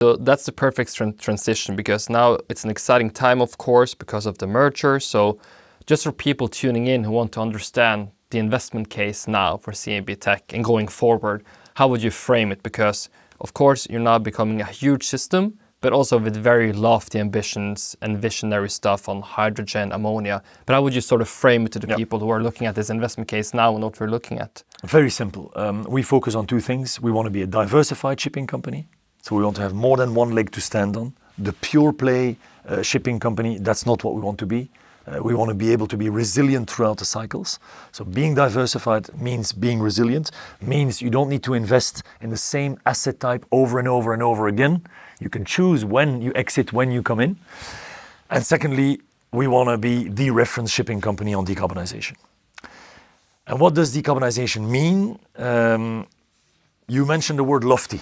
So that's the perfect transition, because now it's an exciting time, of course, because of the merger. So just for people tuning in who want to understand the investment case now for CMB Tech and going forward, how would you frame it? Because, of course, you're now becoming a huge system, but also with very lofty ambitions and visionary stuff on hydrogen, ammonia. But how would you sort of frame it to the people who are looking at this investment case now and what we're looking at? Very simple. We focus on two things. We want to be a diversified shipping company. So we want to have more than one leg to stand on. The pure play shipping company, that's not what we want to be. We want to be able to be resilient throughout the cycles. So being diversified means being resilient, means you don't need to invest in the same asset type over and over and over again. You can choose when you exit, when you come in. And secondly, we want to be the reference shipping company on decarbonization. And what does decarbonization mean? You mentioned the word lofty.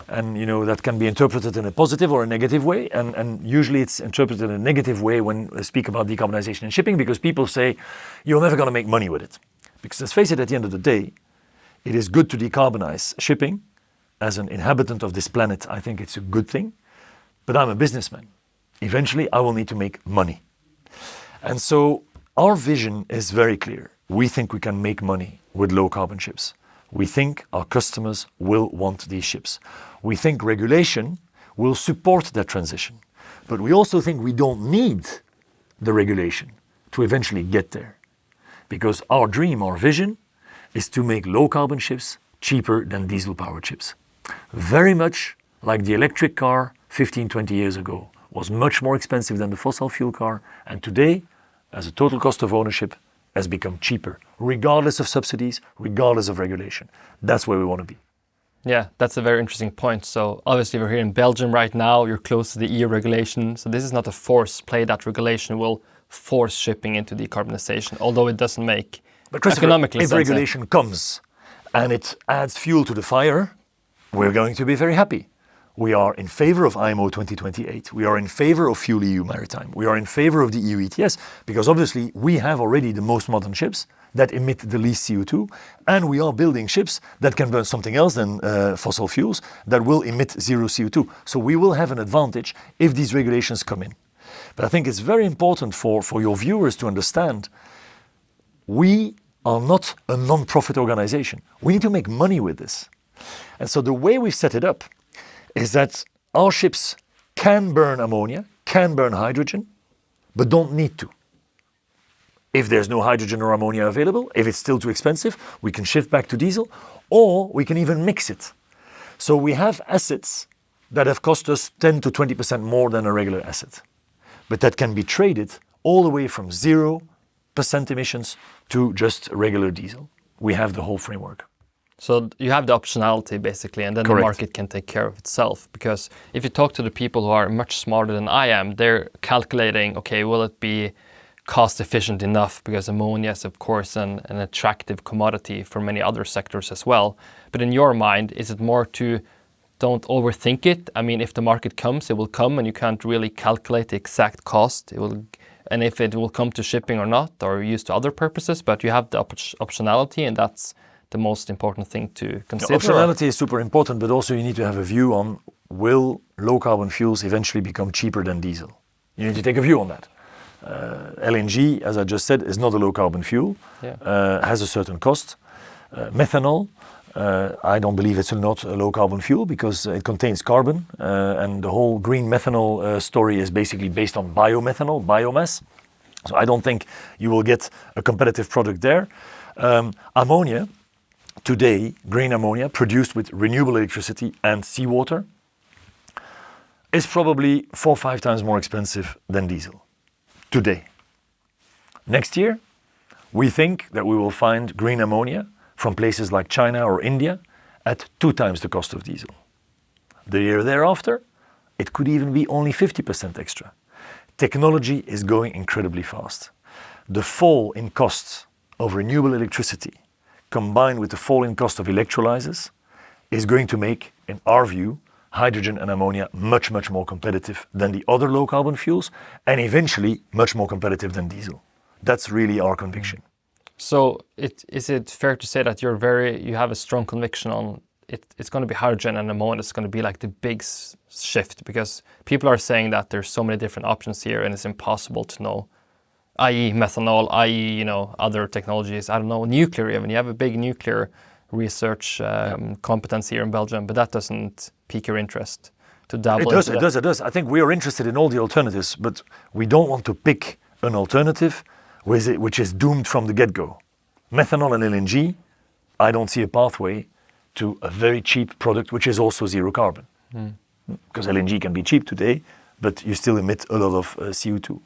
And that can be interpreted in a positive or a negative way. And usually it's interpreted in a negative way when we speak about decarbonization in shipping, because people say, you're never going to make money with it. Because let's face it, at the end of the day, it is good to decarbonize shipping. As an inhabitant of this planet, I think it's a good thing. But I'm a businessman. Eventually, I will need to make money. And so our vision is very clear. We think we can make money with low carbon ships. We think our customers will want these ships. We think regulation will support that transition. But we also think we don't need the regulation to eventually get there. Because our dream, our vision, is to make low carbon ships cheaper than diesel powered ships. Very much like the electric car 15, 20 years ago was much more expensive than the fossil fuel car. And today, as a total cost of ownership, has become cheaper, regardless of subsidies, regardless of regulation. That's where we want to be. Yeah, that's a very interesting point. So obviously we're here in Belgium right now, you're close to the EU regulation. So this is not a forced play that regulation will force shipping into decarbonization, although it doesn't make economically sense. If regulation comes and it adds fuel to the fire, we're going to be very happy. We are in favor of IMO 2028. We are in favor of Fuel EU Maritime. We are in favor of the EU ETS, because obviously we have already the most modern ships that emit the least CO2, and we are building ships that can burn something else than fossil fuels that will emit zero CO2. So we will have an advantage if these regulations come in. But I think it's very important for your viewers to understand, we are not a non-profit organization. We need to make money with this. And so the way we've set it up is that our ships can burn ammonia, can burn hydrogen, but don't need to. If there's no hydrogen or ammonia available, if it's still too expensive, we can shift back to diesel, or we can even mix it. So we have assets that have cost us 10 to 20% more than a regular asset, but that can be traded all the way from 0% emissions to just regular diesel. We have the whole framework. So you have the optionality basically, and then Correct. The market can take care of itself. Because if you talk to the people who are much smarter than I am, they're calculating, okay, will it be cost efficient enough? Because ammonia is of course an attractive commodity for many other sectors as well. But in your mind, is it more to don't overthink it? I mean, if the market comes, it will come, and you can't really calculate the exact cost. And if it will come to shipping or not, or used to other purposes, but you have the optionality, and that's the most important thing to consider. Optionality is super important, but also you need to have a view on, will low carbon fuels eventually become cheaper than diesel? You need to take a view on that. LNG, as I just said, is not a low carbon fuel, has a certain cost. Methanol, I don't believe it's not a low carbon fuel because it contains carbon, and the whole green methanol story is basically based on biomethanol, biomass. So I don't think you will get a competitive product there. Ammonia, today, green ammonia produced with renewable electricity and seawater is probably 4 or 5 times more expensive than diesel today. Next year, we think that we will find green ammonia from places like China or India at 2 times the cost of diesel. The year thereafter, it could even be only 50% extra. Technology is going incredibly fast. The fall in costs of renewable electricity combined with the fall in cost of electrolyzers is going to make, in our view, hydrogen and ammonia much, much more competitive than the other low carbon fuels, and eventually much more competitive than diesel. That's really our conviction. So is it fair to say that you have a strong conviction on it's going to be hydrogen and ammonia is going to be like the big shift? Because people are saying that there's so many different options here and it's impossible to know, i.e. methanol, i.e. other technologies, I don't know, nuclear even. You have a big nuclear research competence here in Belgium, but that doesn't pique your interest to dabble into that. It does. I think we are interested in all the alternatives, but we don't want to pick an alternative which is doomed from the get-go. Methanol and LNG, I don't see a pathway to a very cheap product which is also zero carbon. Because LNG can be cheap today, but you still emit a lot of CO2.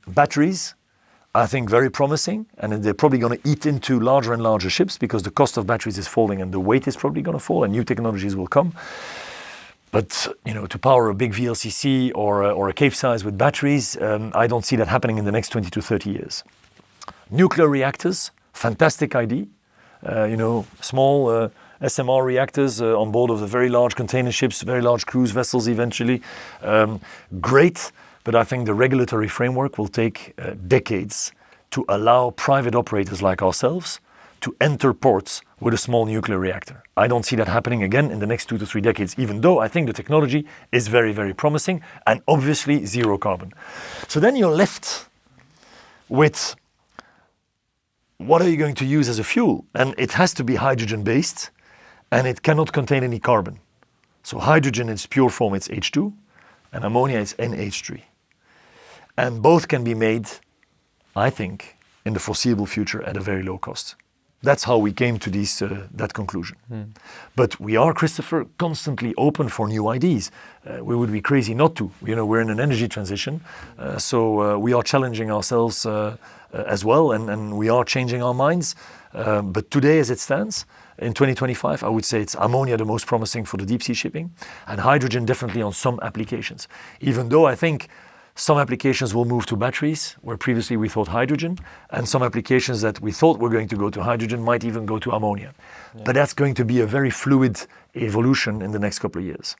Batteries, I think very promising, and they're probably going to eat into larger and larger ships because the cost of batteries is falling and the weight is probably going to fall and new technologies will come. But to power a big VLCC or a Capesize with batteries, I don't see that happening in the next 20 to 30 years. Nuclear reactors, fantastic idea. Small SMR reactors on board of the very large container ships, very large cruise vessels eventually. Great, but I think the regulatory framework will take decades to allow private operators like ourselves to enter ports with a small nuclear reactor. I don't see that happening again in the next 2 to 3 decades, even though I think the technology is very, very promising and obviously zero carbon. So then you're left with what are you going to use as a fuel? And it has to be hydrogen-based, and it cannot contain any carbon. So hydrogen in its pure form, it's H2, and ammonia is NH3. And both can be made, I think, in the foreseeable future at a very low cost. That's how we came to that conclusion. But we are, Christopher, constantly open for new ideas. We would be crazy not to. We're in an energy transition, so we are challenging ourselves as well, and we are changing our minds. But today, as it stands, in 2025, I would say it's ammonia the most promising for the deep sea shipping, and hydrogen definitely on some applications. Even though I think some applications will move to batteries, where previously we thought hydrogen, and some applications that we thought were going to go to hydrogen might even go to ammonia. But that's going to be a very fluid evolution in the next couple of years.